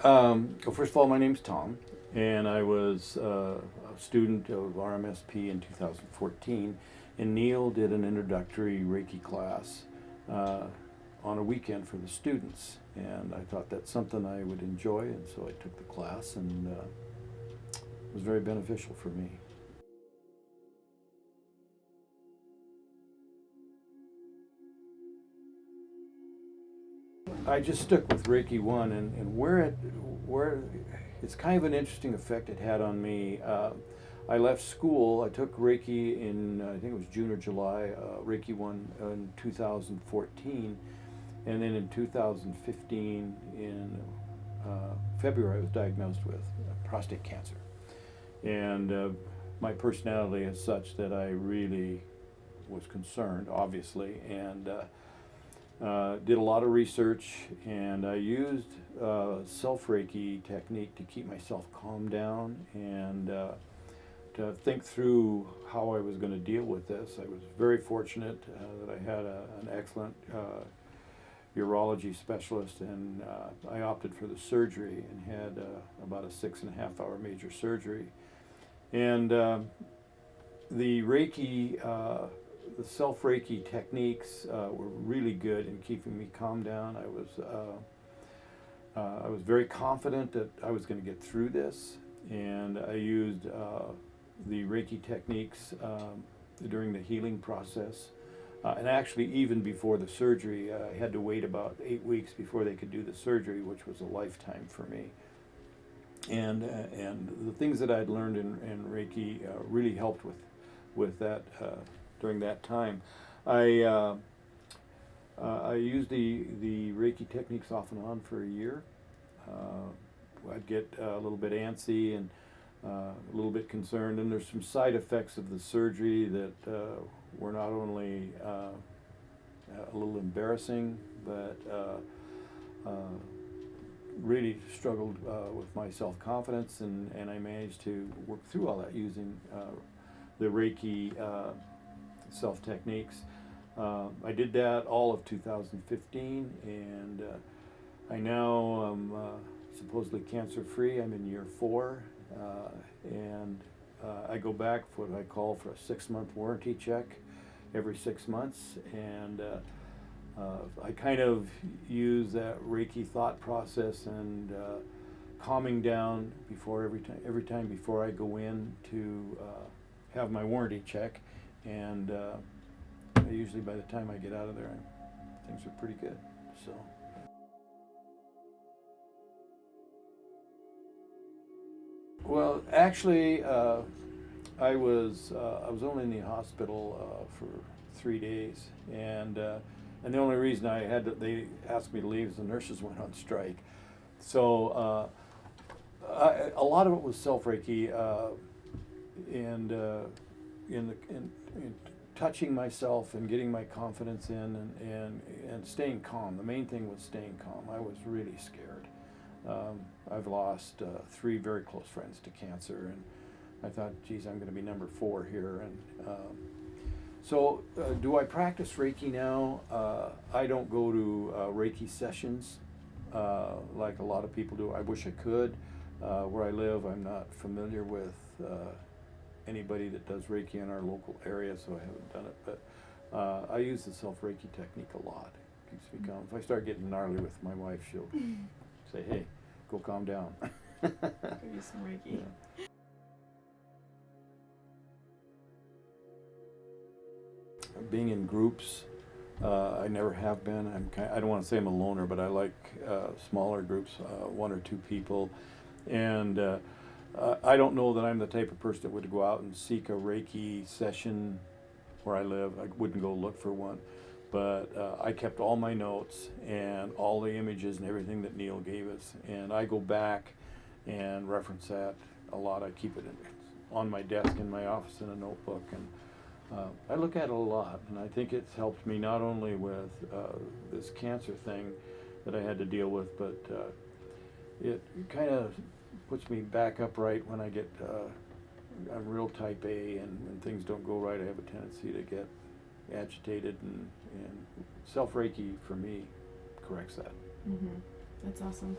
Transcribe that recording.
Well, first of all, my name's Tom, and I was a student of RMSP in 2014, and Neil did an introductory Reiki class on a weekend for the students, and I thought that's something I would enjoy, and so I took the class, and it was very beneficial for me. I just stuck with Reiki 1, and where it's kind of an interesting effect it had on me. I left school, I took Reiki in, I think it was June or July, Reiki 1 in 2014, and then in 2015, in February, I was diagnosed with prostate cancer. And my personality is such that I really was concerned, obviously, and did a lot of research, and I used self-Reiki technique to keep myself calmed down and to think through how I was going to deal with this. I was very fortunate that I had an excellent urology specialist, and I opted for the surgery and had about a 6.5-hour major surgery. And the Reiki, the self-Reiki techniques were really good in keeping me calm down. I was very confident that I was going to get through this, and I used the Reiki techniques during the healing process. And actually, even before the surgery, I had to wait about 8 weeks before they could do the surgery, which was a lifetime for me. And the things that I'd learned in Reiki really helped with that during that time. I used the Reiki techniques off and on for a year. I'd get a little bit antsy and a little bit concerned, and there's some side effects of the surgery that were not only a little embarrassing, but really struggled with my self-confidence, and I managed to work through all that using the Reiki self-techniques. I did that all of 2015, and I now am supposedly cancer-free. I'm in year 4, and I go back for what I call for a 6-month warranty check every 6 months, and I kind of use that Reiki thought process and calming down before every time before I go in to have my warranty check, and usually by the time I get out of there, things are pretty good. So. Well, actually, I was only in the hospital for 3 days, and the only reason they asked me to leave is the nurses went on strike. So a lot of it was self-Reiki, and in touching myself and getting my confidence in, and staying calm. The main thing was staying calm. I was really scared. I've lost 3 very close friends to cancer, and I thought, geez, I'm going to be number 4 here. And so do I practice Reiki now? I don't go to Reiki sessions like a lot of people do. I wish I could. Where I live, I'm not familiar with anybody that does Reiki in our local area, so I haven't done it. But I use the self-Reiki technique a lot. It keeps me calm. If I start getting gnarly with my wife, she'll say, hey, go calm down. Give you some Reiki. Yeah. Being in groups, I never have been. I don't want to say I'm a loner, but I like smaller groups, 1 or 2 people. And I don't know that I'm the type of person that would go out and seek a Reiki session where I live. I wouldn't go look for one. But I kept all my notes and all the images and everything that Neil gave us. And I go back and reference that a lot. I keep it on my desk in my office in a notebook. And I look at it a lot, and I think it's helped me not only with this cancer thing that I had to deal with, but it kind of puts me back upright when I get, I'm real type A, and when things don't go right, I have a tendency to get agitated, and self-Reiki for me corrects that. That's awesome.